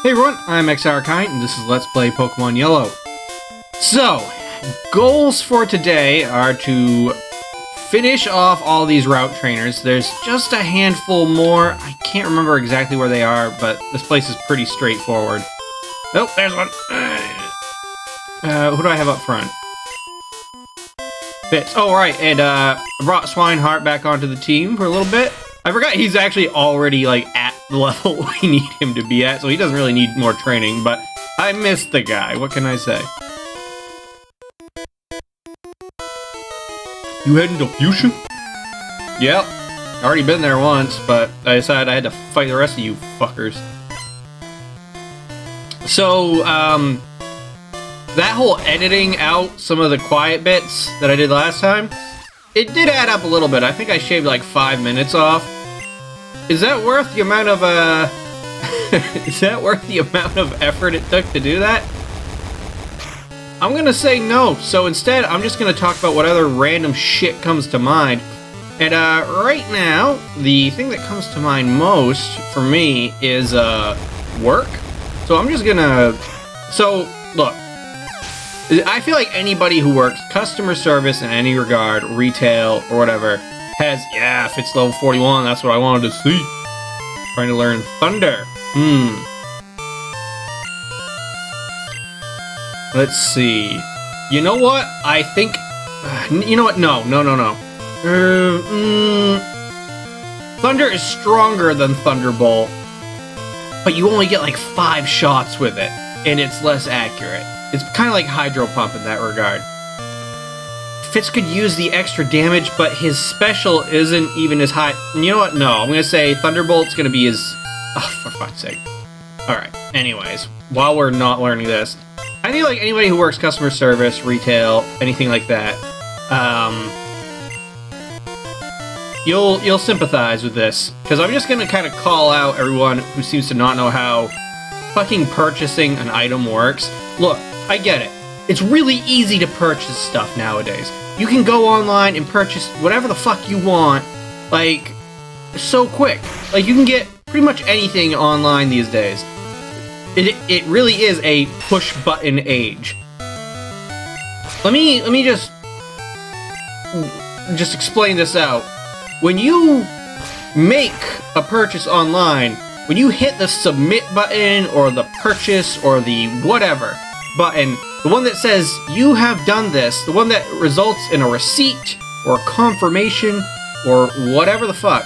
Hey everyone, I'm XRKite, and this is Let's Play Pokemon Yellow. So, goals for today are to finish off all these route trainers. There's just a handful more. I can't remember exactly where they are, but this place is pretty straightforward. Oh, there's one. Who do I have up front? Fitz. Oh, right, and I brought Swineheart back onto the team for a little bit. I forgot he's actually already, like, at the level we need him to be at, so he doesn't really need more training, but I missed the guy. What can I say? You heading to Fuchsia? Yep. Already been there once, but I decided I had to fight the rest of you fuckers. So, that whole editing out some of the quiet bits that I did last time, it did add up a little bit. I think I shaved like 5 minutes off. Is that worth the amount of, is that worth the amount of effort it took to do that? I'm gonna say no. So instead, I'm just gonna talk about what other random shit comes to mind. And, right now, the thing that comes to mind most for me is, work. So I'm just gonna, so, look. I feel like anybody who works customer service in any regard, retail, or whatever, has, yeah, if it's level 41, that's what I wanted to see. Trying to learn Thunder. Let's see. You know what? I think, you know what? No. Thunder is stronger than Thunderbolt, but you only get like 5 shots with it, and it's less accurate. It's kind of like Hydro Pump in that regard. Fitz could use the extra damage, but his special isn't even as high. You know what? No, I'm going to say Thunderbolt's going to be his... Oh, for fuck's sake. Alright, anyways. While we're not learning this, I feel like anybody who works customer service, retail, anything like that, you'll sympathize with this. Because I'm just going to kind of call out everyone who seems to not know how fucking purchasing an item works. Look, I get it. It's really easy to purchase stuff nowadays. You can go online and purchase whatever the fuck you want, like, so quick. Like, you can get pretty much anything online these days. It really is a push-button age. Let me just explain this out. When you make a purchase online, when you hit the submit button, or the purchase, or the whatever button, the one that says you have done this, the one that results in a receipt, or confirmation, or whatever the fuck,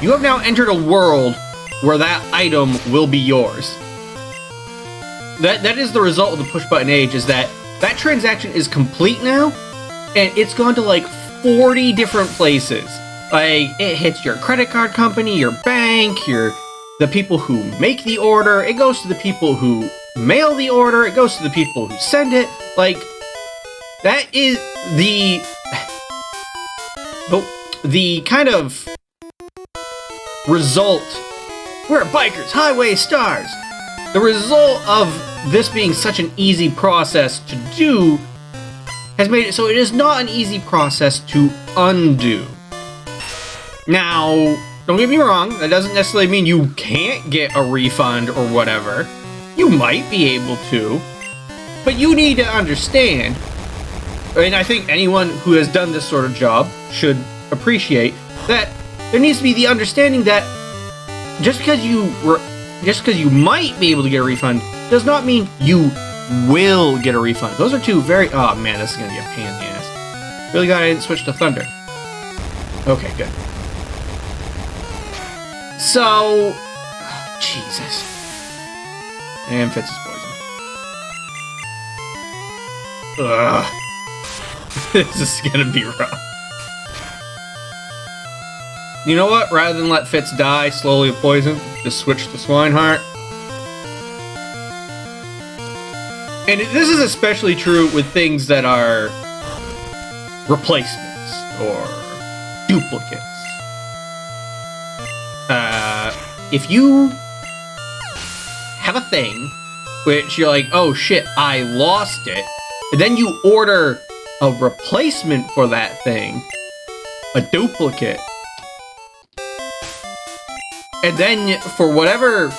you have now entered a world where that item will be yours. That is the result of the push button age, is that transaction is complete now, and it's gone to like 40 different places. Like, it hits your credit card company, your bank, the people who make the order, it goes to the people who mail the order, it goes to the people who send it. Like, that is the kind of result. We're bikers, highway stars. The result of this being such an easy process to do has made it so it is not an easy process to undo. Now, don't get me wrong, that doesn't necessarily mean you can't get a refund or whatever. You might be able to, but you need to understand, and I think anyone who has done this sort of job should appreciate, that there needs to be the understanding that just because you might be able to get a refund does not mean you will get a refund. Those are two very... Oh man, this is going to be a pain in the ass. Really glad I didn't switch to Thunder. Okay, good. So... Oh, Jesus. And Fitz is poisoned. Ugh. This is gonna be rough. You know what? Rather than let Fitz die slowly of poison, just switch to Swineheart. And this is especially true with things that are replacements or duplicates. If you have a thing which you're like, oh shit, I lost it, and then you order a replacement for that thing, a duplicate, and then for whatever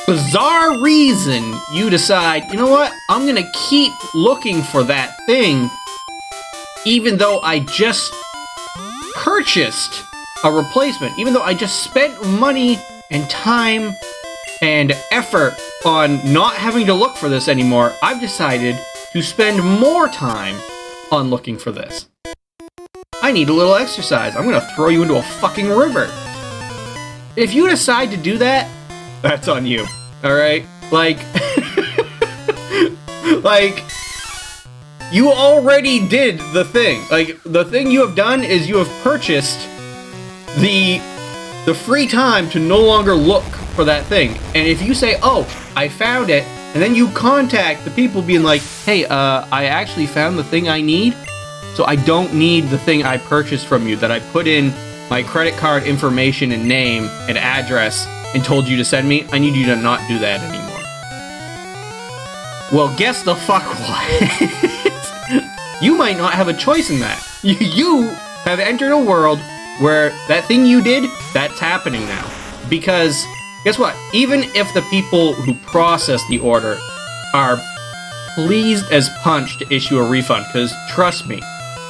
bizarre reason you decide, you know what, I'm gonna keep looking for that thing even though I just purchased a replacement, even though I just spent money and time and effort on not having to look for this anymore. I've decided to spend more time on looking for this. I need a little exercise. I'm gonna throw you into a fucking river. If you decide to do that, that's on you. Alright? Like, like, you already did the thing. Like, the thing you have done is you have purchased the free time to no longer look for that thing. And if you say, oh, I found it, and then you contact the people being like, hey, I actually found the thing I need, so I don't need the thing I purchased from you that I put in my credit card information and name and address and told you to send me. I need you to not do that anymore. Well, guess the fuck what? You might not have a choice in that. You have entered a world where that thing you did, that's happening now. Because, guess what? Even if the people who process the order are pleased as punch to issue a refund, because trust me,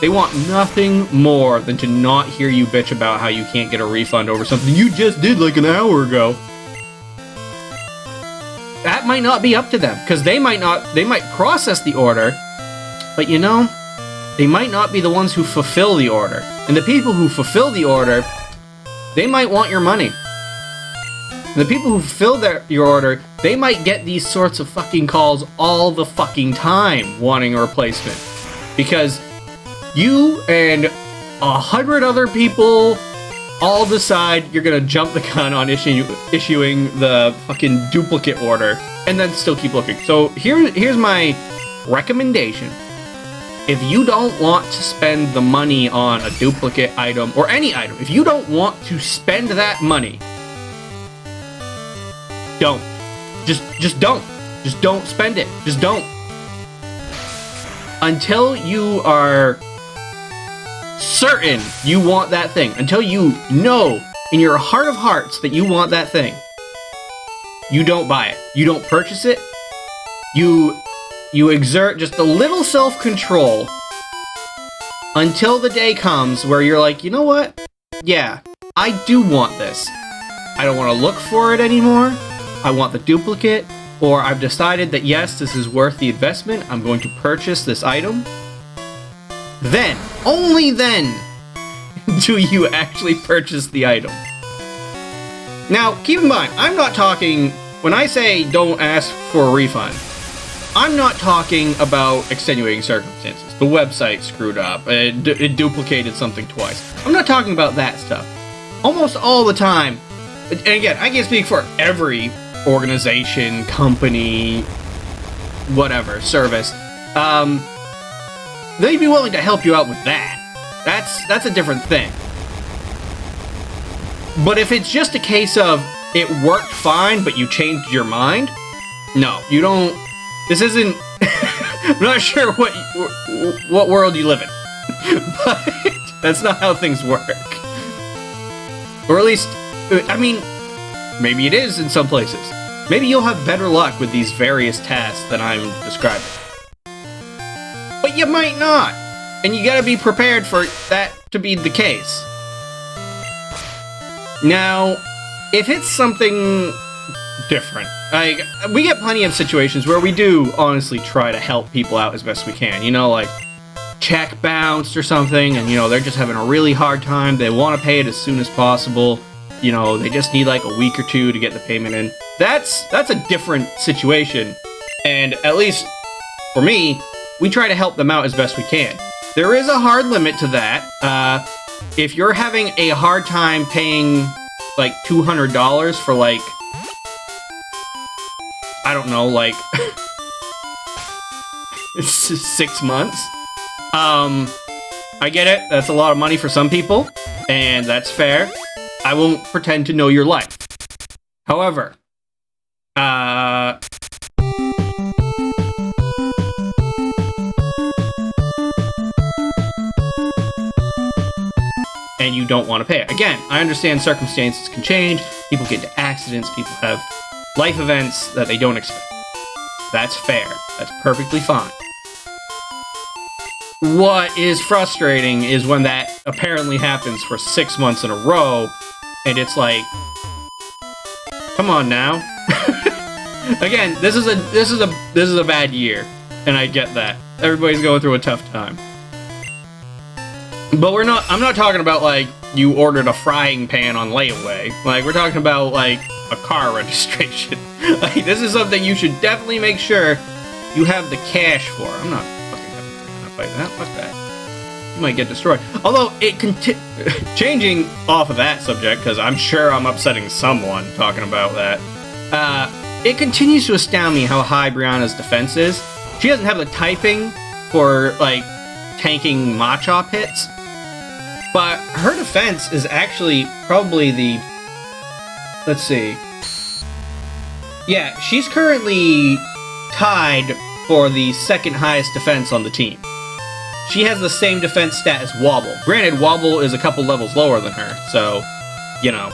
they want nothing more than to not hear you bitch about how you can't get a refund over something you just did like an hour ago. That might not be up to them, because they might process the order, but you know, they might not be the ones who fulfill the order. And the people who fulfill the order, they might want your money. And the people who fulfill your order, they might get these sorts of fucking calls all the fucking time wanting a replacement. Because you and 100 other people all decide you're gonna jump the gun on issuing the fucking duplicate order and then still keep looking. So here's my recommendation. If you don't want to spend the money on a duplicate item or any item, if you don't want to spend that money, don't. Just don't. Just don't spend it. Just don't. Until you are certain you want that thing, until you know in your heart of hearts that you want that thing, you don't buy it. You don't purchase it. You exert just a little self-control until the day comes where you're like, you know what? Yeah, I do want this. I don't want to look for it anymore. I want the duplicate. Or I've decided that yes, this is worth the investment. I'm going to purchase this item. Then, only then, do you actually purchase the item. Now, keep in mind, I'm not talking, when I say don't ask for a refund, I'm not talking about extenuating circumstances. The website screwed up, it duplicated something twice. I'm not talking about that stuff. Almost all the time, and again, I can't speak for every organization, company, whatever, service, they'd be willing to help you out with that. That's a different thing. But if it's just a case of it worked fine, but you changed your mind, no, you don't. This isn't. I'm not sure what world you live in, but that's not how things work. Or at least, I mean, maybe it is in some places. Maybe you'll have better luck with these various tasks that I'm describing. But you might not. And you gotta be prepared for that to be the case. Now, if it's something different, like, we get plenty of situations where we do honestly try to help people out as best we can. You know, like, check bounced or something, and, you know, they're just having a really hard time. They want to pay it as soon as possible. You know, they just need like a week or two to get the payment in. That's a different situation. And at least for me, we try to help them out as best we can. There is a hard limit to that. If you're having a hard time paying like $200 for like, I don't know, like 6 months. I get it. That's a lot of money for some people, and that's fair. I won't pretend to know your life. However, and you don't want to pay it. Again, I understand circumstances can change. People get into accidents. People have life events that they don't expect. That's fair. That's perfectly fine. What is frustrating is when that apparently happens for 6 months in a row, and it's like, come on now. Again, this is a bad year, and I get that. Everybody's going through a tough time. But I'm not talking about like you ordered a frying pan on layaway. Like, we're talking about like a car registration. Like, this is something you should definitely make sure you have the cash for. I'm not like that. Fuck that. You might get destroyed. Although changing off of that subject, because I'm sure I'm upsetting someone talking about that. It continues to astound me how high Brianna's defense is. She doesn't have the typing for like tanking Machop hits, but her defense is actually probably the. Let's see. Yeah, she's currently tied for the second highest defense on the team. She has the same defense stat as Wobble. Granted, Wobble is a couple levels lower than her, so, you know,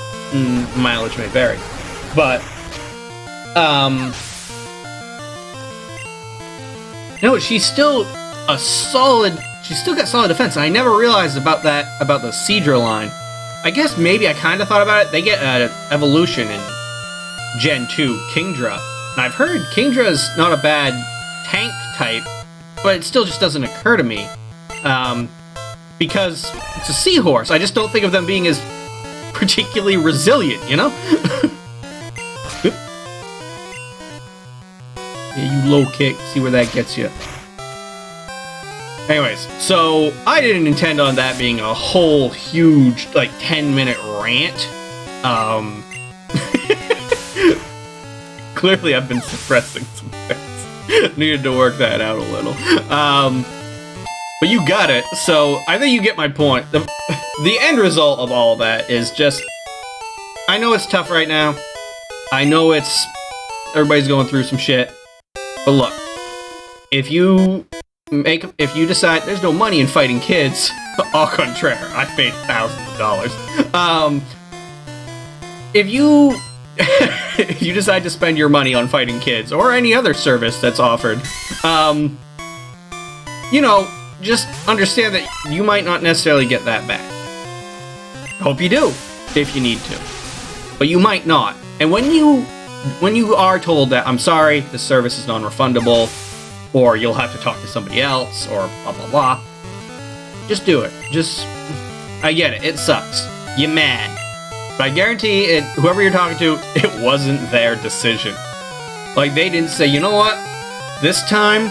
mileage may vary. But, no, she's still got solid defense, and I never realized about the Seadra line. I guess maybe I kind of thought about it. They get an evolution in Gen 2, Kingdra. And I've heard Kingdra's not a bad tank type, but it still just doesn't occur to me. Because it's a seahorse. I just don't think of them being as particularly resilient, you know? Yeah, you low kick. See where that gets you. Anyways, so I didn't intend on that being a whole huge, like, 10-minute rant. Clearly I've been suppressing some things. Needed to work that out a little. But you got it, so I think you get my point. The end result of all that is just, I know it's tough right now. I know everybody's going through some shit. But look, if you decide there's no money in fighting kids, au contraire, I paid thousands of dollars. If you decide to spend your money on fighting kids or any other service that's offered, you know, just understand that you might not necessarily get that back. Hope you do, if you need to. But you might not. And when you are told that, I'm sorry, this service is non-refundable, or you'll have to talk to somebody else, or blah blah blah, just do it. I get it, it sucks. You're mad. But I guarantee it, whoever you're talking to, it wasn't their decision. Like, they didn't say, you know what, this time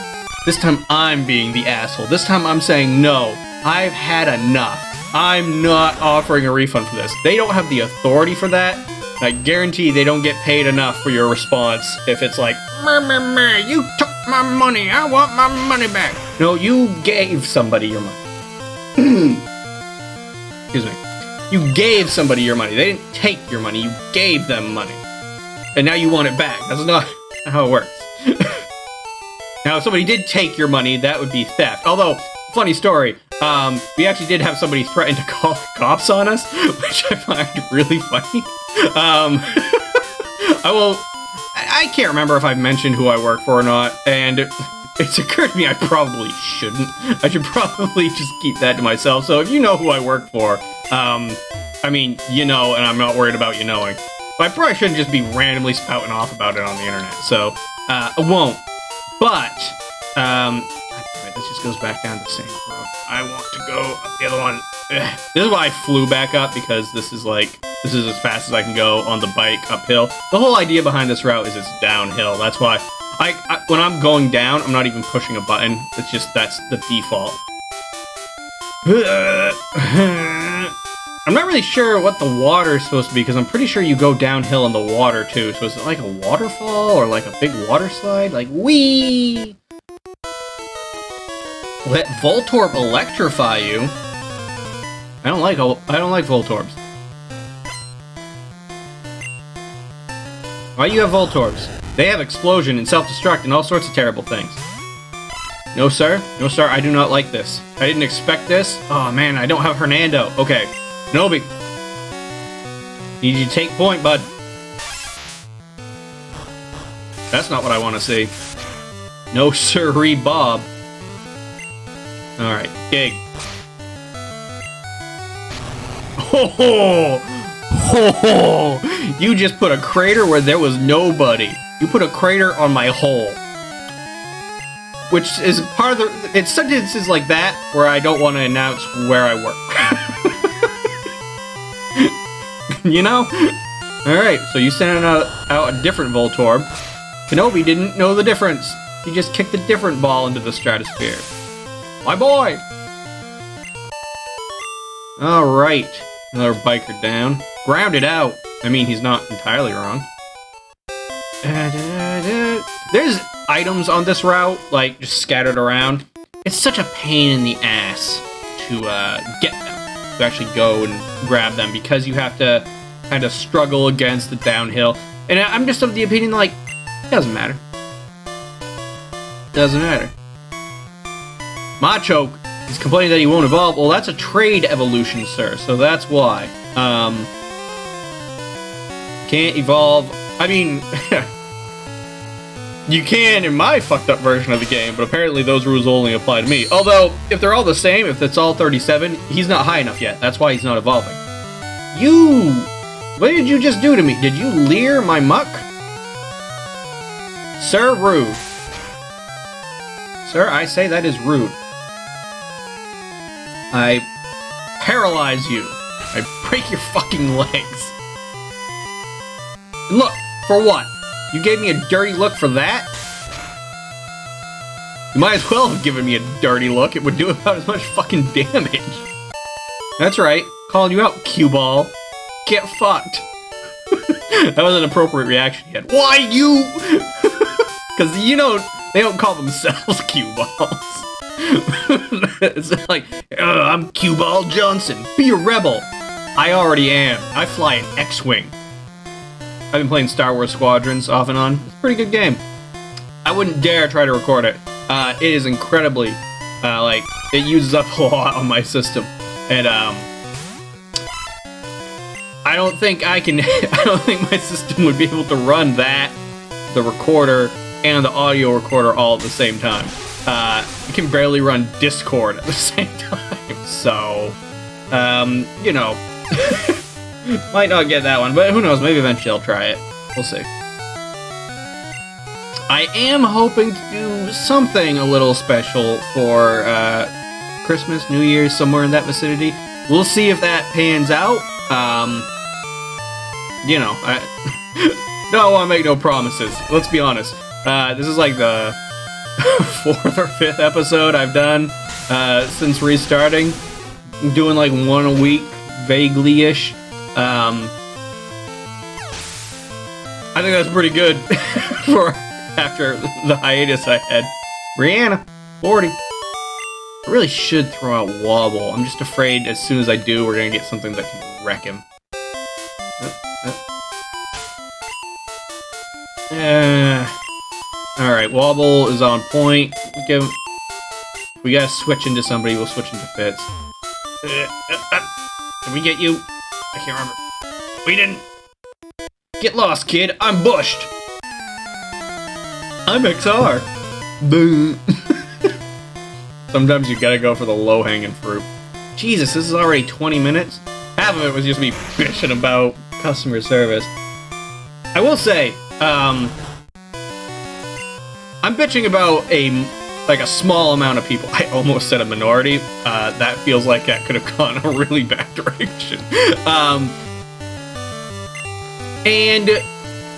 I'm being the asshole. This time I'm saying, no, I've had enough. I'm not offering a refund for this. They don't have the authority for that. I guarantee they don't get paid enough for your response if it's like, meh, you took my money, I want my money back. No, you gave somebody your money. Excuse me. You gave somebody your money. They didn't take your money, you gave them money. And now you want it back. That's not how it works. Now, if somebody did take your money, that would be theft. Although, funny story, we actually did have somebody threaten to call the cops on us, which I find really funny. I can't remember if I've mentioned who I work for or not, and it's occurred to me I probably shouldn't. I should probably just keep that to myself. So if you know who I work for, I mean, you know, and I'm not worried about you knowing. But I probably shouldn't just be randomly spouting off about it on the internet, so I won't. But, this just goes back down to the same road. I want to go up the other one. Ugh. This is why I flew back up, because this is as fast as I can go on the bike uphill. The whole idea behind this route is it's downhill. That's why when I'm going down, I'm not even pushing a button. It's just, that's the default. I'm not really sure what the water is supposed to be, because I'm pretty sure you go downhill in the water too. So is it like a waterfall or like a big water slide? Like, whee! Let Voltorb electrify you. I don't like Voltorbs. Why do you have Voltorbs? They have explosion and self-destruct and all sorts of terrible things. No sir, I do not like this. I didn't expect this. Oh man, I don't have Hernando. Okay, Nobi. Need you to take point, bud. That's not what I want to see. No sirree, Bob. Alright, gig. Ho ho! Ho ho! You just put a crater where there was nobody. You put a crater on my hole. Which is part of the... It's sentences like that where I don't want to announce where I work. You know? Alright, so you sent out a different Voltorb. Kenobi didn't know the difference. He just kicked a different ball into the stratosphere. My boy! Alright. Another biker down. Grounded out. I mean, he's not entirely wrong. There's items on this route, like, just scattered around. It's such a pain in the ass to get them. To actually go and grab them, because you have to kind of struggle against the downhill. And I'm just of the opinion, like, it doesn't matter. Doesn't matter. Machoke is complaining that he won't evolve. Well, that's a trade evolution, sir, so that's why. Can't evolve. I mean, you can in my fucked up version of the game, but apparently those rules only apply to me. Although, if they're all the same, if it's all 37, he's not high enough yet. That's why he's not evolving. You! What did you just do to me? Did you leer my muck? Sir, rude. Sir, I say that is rude. I paralyze you. I break your fucking legs. And look, for what? You gave me a dirty look for that? You might as well have given me a dirty look. It would do about as much fucking damage. That's right. Calling you out, cue ball. Get fucked. That was an appropriate reaction he had. Why you? Because, you know, they don't call themselves cue balls. It's like, I'm Cue Ball Johnson. Be a rebel. I already am. I fly an X-Wing. I've been playing Star Wars Squadrons off and on. It's a pretty good game. I wouldn't dare try to record it. It is incredibly, like, it uses up a lot on my system. And, I don't think I can, I don't think my system would be able to run that, the recorder, and the audio recorder all at the same time. You can barely run Discord at the same time, so, you know, might not get that one, but who knows, maybe eventually I'll try it. We'll see. I am hoping to do something a little special for, Christmas, New Year's, somewhere in that vicinity. We'll see if that pans out. You know, I don't want to make no promises. Let's be honest. This is like the 4th or 5th episode I've done since restarting. I'm doing like one a week, vaguely-ish. I think that's pretty good for after the hiatus I had. Brianna, 40. I really should throw out Wobble. I'm just afraid as soon as I do, we're gonna get something that can wreck him. Alright, Wobble is on point. Give him... We gotta switch into somebody, we'll switch into Fitz. Did we get you? I can't remember. We didn't. Get lost, kid. I'm bushed. I'm XR. Boom. Sometimes you gotta go for the low-hanging fruit. Jesus, this is already 20 minutes? Half of it was just me bitching about customer service. I will say, I'm bitching about a small amount of people. I almost said a minority. That feels like that could have gone a really bad direction. And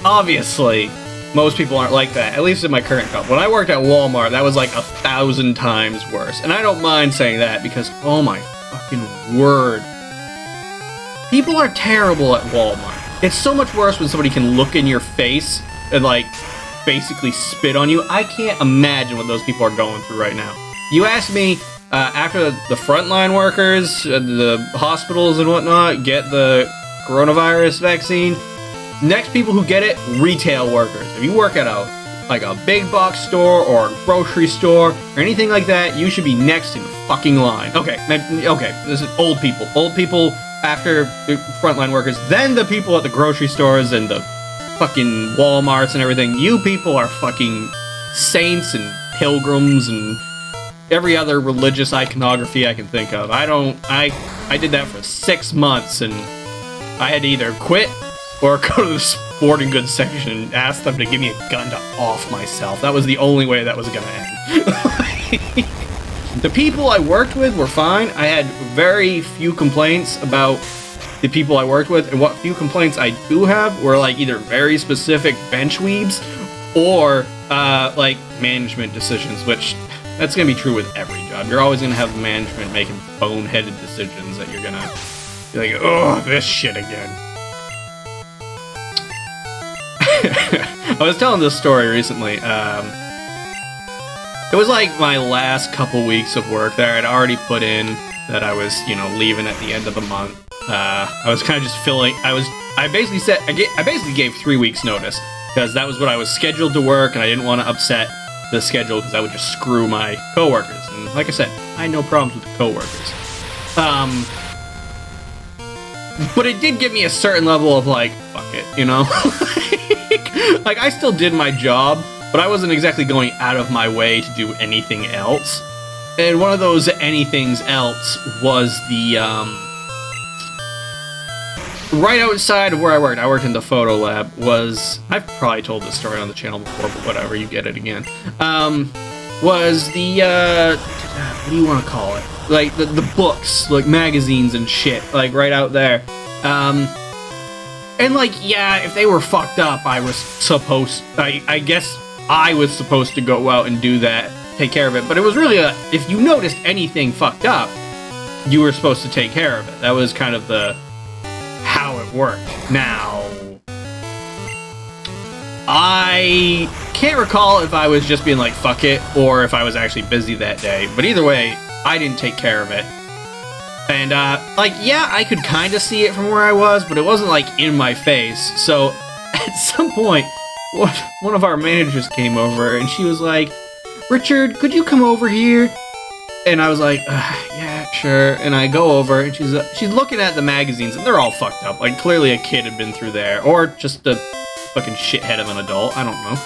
obviously, most people aren't like that, at least in my current job. When I worked at Walmart, that was like 1,000 times worse. And I don't mind saying that because, oh my fucking word. People are terrible at Walmart. It's so much worse when somebody can look in your face and, like, basically spit on you. I can't imagine what those people are going through right now. You ask me, after the frontline workers, the hospitals and whatnot, get the coronavirus vaccine, next people who get it, retail workers. If you work at a big box store or a grocery store or anything like that, you should be next in the fucking line. Okay, this is old people. Old people after the frontline workers, then the people at the grocery stores and the fucking Walmarts and everything. You people are fucking saints and pilgrims and every other religious iconography I can think of. I did that for 6 months, and I had to either quit or go to the sporting goods section and ask them to give me a gun to off myself. That was the only way that was gonna end. The people I worked with were fine. I had very few complaints about the people I worked with, and what few complaints I do have were like either very specific bench weebs or like management decisions, which that's gonna be true with every job. You're always gonna have management making boneheaded decisions that you're gonna be like, oh, this shit again. I was telling this story recently. It was like my last couple weeks of work there. I'd already put in that I was, you know, leaving at the end of the month. I was kind of just feeling. I basically gave 3 weeks notice because that was what I was scheduled to work, and I didn't want to upset the schedule because I would just screw my coworkers. And like I said, I had no problems with the coworkers. But it did give me a certain level of like, fuck it, you know? Like I still did my job, but I wasn't exactly going out of my way to do anything else. And one of those anythings else was the, right outside of where I worked in the photo lab, I've probably told this story on the channel before, but whatever, you get it again, was the, what do you want to call it? Like, the books, like, magazines and shit, like, right out there. And, like, yeah, if they were fucked up, I guess I was supposed to go out and do that, take care of it, but it was really if you noticed anything fucked up, you were supposed to take care of it. That was kind of how it worked. Now, I can't recall if I was just being like, fuck it, or if I was actually busy that day, but either way, I didn't take care of it. And, like, yeah, I could kind of see it from where I was, but it wasn't, like, in my face. So, at some point, one of our managers came over, and she was like, Richard, could you come over here? And I was like, yeah, sure. And I go over, and she's looking at the magazines, and they're all fucked up. Like, clearly a kid had been through there, or just a fucking shithead of an adult. I don't know.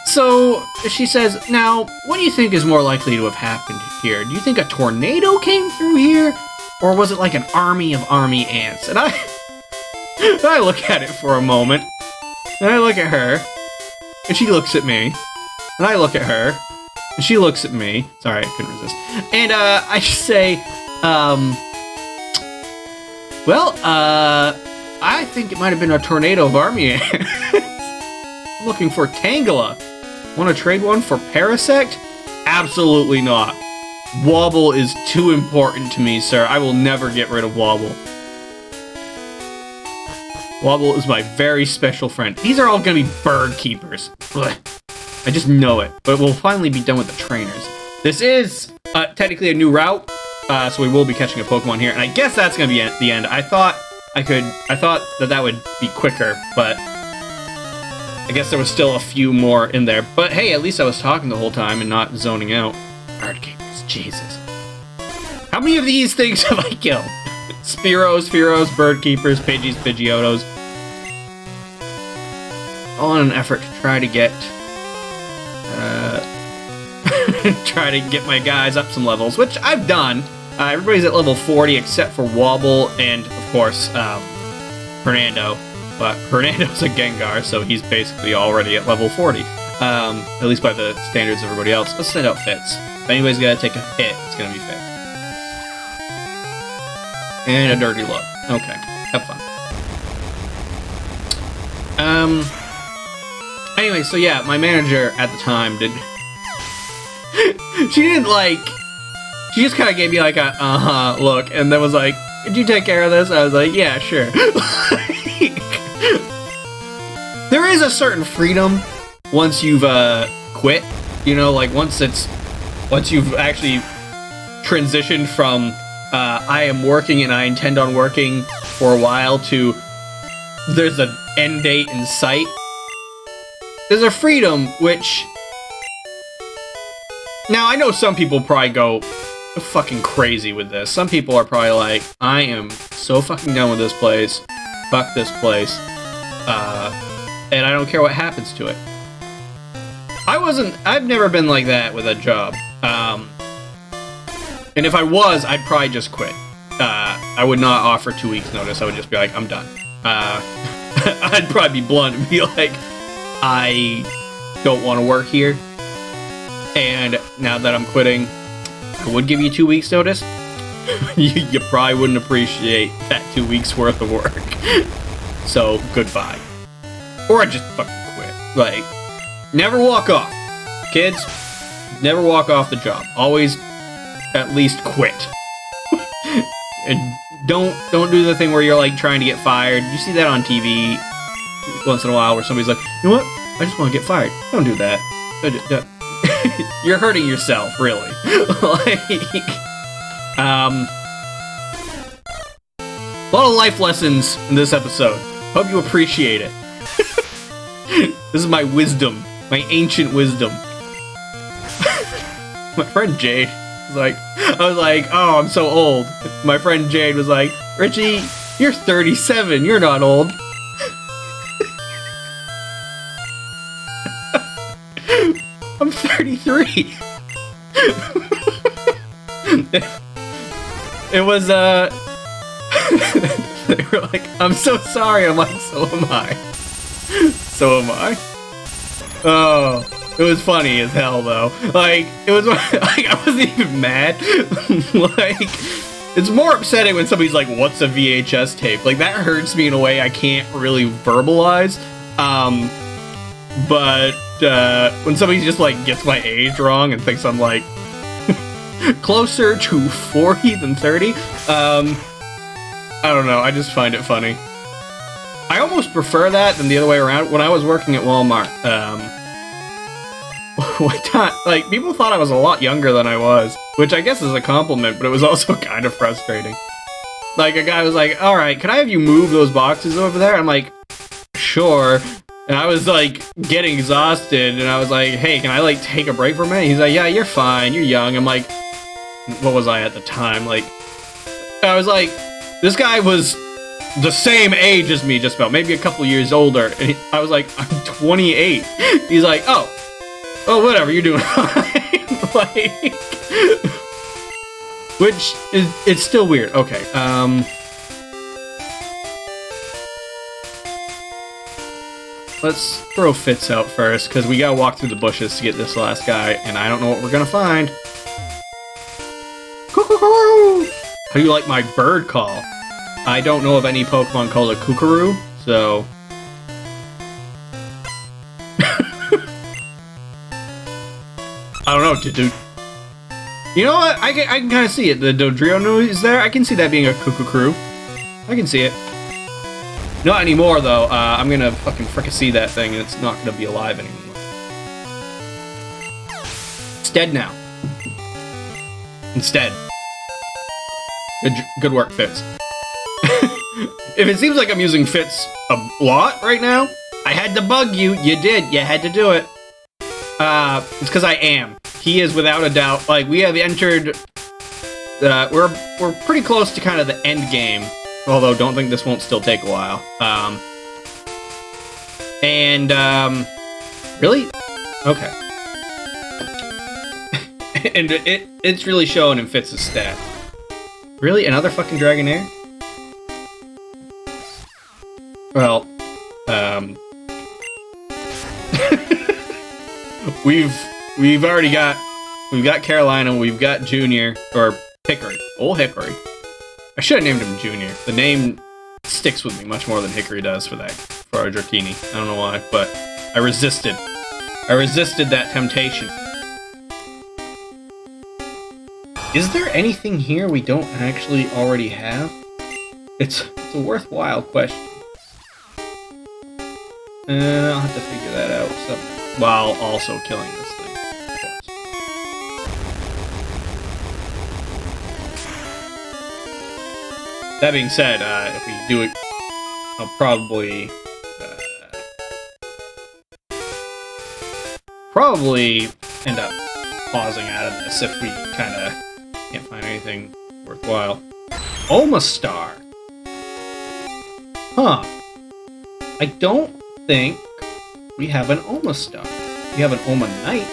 So she says, now, what do you think is more likely to have happened here? Do you think a tornado came through here? Or was it like an army of army ants? And I look at it for a moment. And I look at her. And she looks at me. And I look at her. And she looks at me. Sorry, I couldn't resist. And I just say, I think it might have been a tornado of army ants. Looking for Tangela. Want to trade one for Parasect? Absolutely not. Wobble is too important to me, sir. I will never get rid of Wobble. Wobble is my very special friend. These are all going to be bird keepers. Ugh. I just know it. But we'll finally be done with the trainers. This is technically a new route, so we will be catching a Pokemon here. And I guess that's going to be the end. I thought that would be quicker, but I guess there was still a few more in there. But hey, at least I was talking the whole time and not zoning out. Bird keepers, Jesus. How many of these things have I killed? Spearows, Fearos, bird keepers, Pidgeys, Pidgeotos. All in an effort to try to get my guys up some levels, which I've done. Everybody's at level 40 except for Wobble and, of course, Hernando. But Hernando's a Gengar, so he's basically already at level 40. At least by the standards of everybody else. Let's send out Fitz. If anybody's gotta take a hit, it's gonna be Fitz. And a dirty look. Okay, have fun. Anyway, so yeah, my manager at the time she just kind of gave me like a look, and then was like, "Could you take care of this?" I was like, "Yeah, sure." There is a certain freedom once you've quit, you know, like once you've actually transitioned from I am working and I intend on working for a while to there's an end date in sight. There's a freedom which, now I know some people probably go, fucking crazy with this. Some people are probably like, I am so fucking done with this place. Fuck this place. And I don't care what happens to it. I've never been like that with a job. And if I was, I'd probably just quit. I would not offer 2 weeks notice. I would just be like, I'm done. I'd probably be blunt and be like, I don't want to work here. And now that I'm quitting, I would give you 2 weeks notice. you probably wouldn't appreciate that 2 weeks worth of work. So, goodbye. Or I just fucking quit. Like, never walk off. Kids, never walk off the job. Always at least quit. And don't do the thing where you're like trying to get fired. You see that on TV once in a while where somebody's like, you know what? I just want to get fired. Don't do that. You're hurting yourself, really. Like, a lot of life lessons in this episode. Hope you appreciate it. This is my wisdom, my ancient wisdom. My friend Jade was like, I was like, oh, I'm so old. My friend Jade was like, Richie, you're 37, you're not old. I'm 33. It was, they were like, I'm so sorry. I'm like, so am I. So am I. Oh, it was funny as hell, though. Like, it was, like, I wasn't even mad. Like, it's more upsetting when somebody's like, what's a VHS tape? Like, that hurts me in a way I can't really verbalize. But when somebody just, like, gets my age wrong and thinks I'm, like, closer to 40 than 30, I don't know, I just find it funny. I almost prefer that than the other way around. When I was working at Walmart, one time, like, people thought I was a lot younger than I was, which I guess is a compliment, but it was also kind of frustrating. Like, a guy was like, alright, can I have you move those boxes over there? I'm like, sure. And I was, like, getting exhausted, and I was like, hey, can I, like, take a break for a minute? He's like, yeah, you're fine, you're young. I'm like, what was I at the time? Like, I was like, this guy was the same age as me, just about, maybe a couple years older. And I was like, I'm 28. He's like, oh, whatever, you're doing fine. Like, which is, it's still weird. Okay, let's throw Fitz out first, because we gotta walk through the bushes to get this last guy, and I don't know what we're gonna find. Kookaroo! How do you like my bird call? I don't know of any Pokemon called a Kookaroo, so... I don't know, dude. You know what? I can kind of see it. The Dodrio is there. I can see that being a Kookaroo. I can see it. Not anymore, though. I'm gonna fucking fricassee that thing, and it's not gonna be alive anymore. It's dead now. Instead. Good work, Fitz. If it seems like I'm using Fitz a lot right now, I had to bug you. You did. You had to do it. It's because I am. He is without a doubt. Like, we have entered... we're pretty close to kind of the end game. Although, don't think this won't still take a while. Really? Okay. And it's really showing in Fitz's stat. Really? Another fucking Dragonair? Well, we've already got, we've got Carolina, we've got Junior, or Hickory. Old Hickory. I should have named him Junior. The name sticks with me much more than Hickory does for our Dratini. I don't know why, but I resisted. I resisted that temptation. Is there anything here we don't actually already have? It's a worthwhile question. I'll have to figure that out while also killing this thing, of course. That being said, if we do it, I'll probably end up pausing out of this if we kind of Can't find anything worthwhile. Omastar. Huh. I don't think we have an Omastar. We have an Omanite.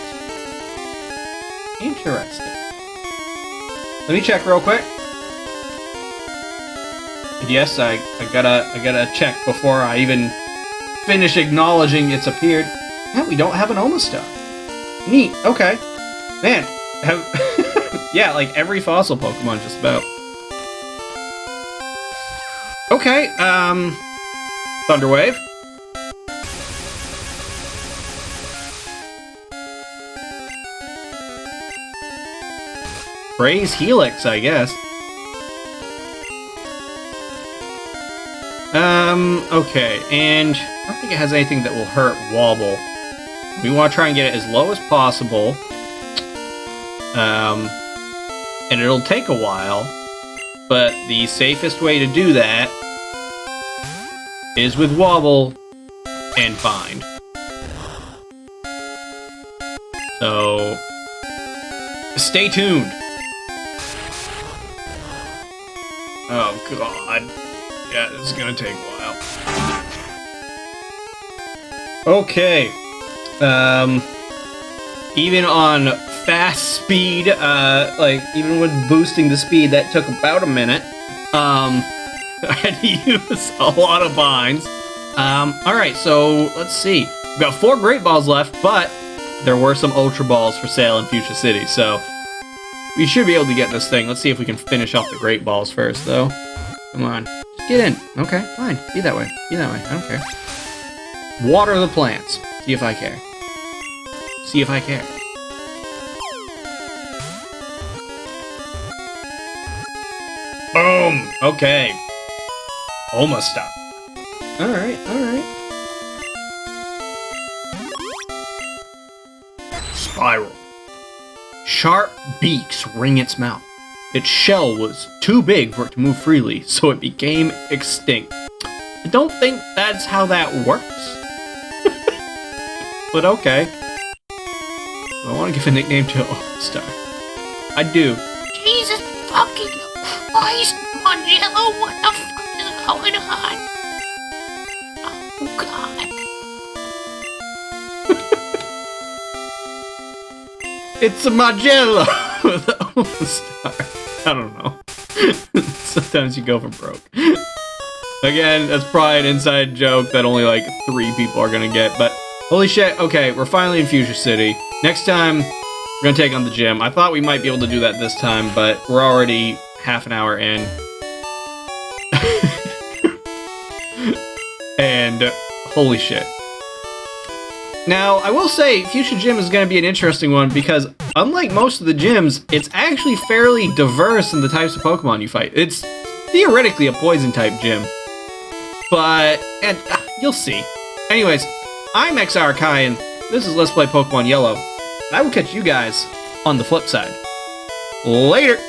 Interesting. Let me check real quick. Yes, I gotta check before I even finish acknowledging it's appeared. Yeah, we don't have an Omastar. Neat. Okay. Man, yeah, like every fossil Pokemon just about. Okay, Thunderwave. Praise Helix, I guess. Okay, and I don't think it has anything that will hurt Wobble. We want to try and get it as low as possible. And it'll take a while, but the safest way to do that is with Wobble and Bind. So, stay tuned. Oh god. Yeah, this is gonna take a while. Okay. Even on fast speed, like, even with boosting the speed, that took about a minute. I had to use a lot of binds. Alright, so, let's see. We've got 4 Great Balls left, but there were some Ultra Balls for sale in Fuchsia City, so we should be able to get this thing. Let's see if we can finish off the Great Balls first, though. Come on. Just get in. Okay, fine. Be that way. Be that way. I don't care. Water the plants. See if I care. See if I care. Boom! Okay. Almost stop. Alright, alright. Spiral. Sharp beaks ring its mouth. Its shell was too big for it to move freely, so it became extinct. I don't think that's how that works. But okay. I want to give a nickname to All-Star. I do. Jesus fucking Christ, Mangello, what the fuck is going on? Oh god. It's a Magello with the All-Star. I don't know. Sometimes you go for broke. Again, that's probably an inside joke that only like 3 people are gonna get, but holy shit, okay, we're finally in Fuchsia City. Next time, we're gonna take on the gym. I thought we might be able to do that this time, but we're already half an hour in. And holy shit. Now, I will say, Fuchsia Gym is going to be an interesting one because, unlike most of the gyms, it's actually fairly diverse in the types of Pokemon you fight. It's theoretically a poison-type gym. But, and you'll see. Anyways, I'm XR Kai, and this is Let's Play Pokemon Yellow. And I will catch you guys on the flip side. Later!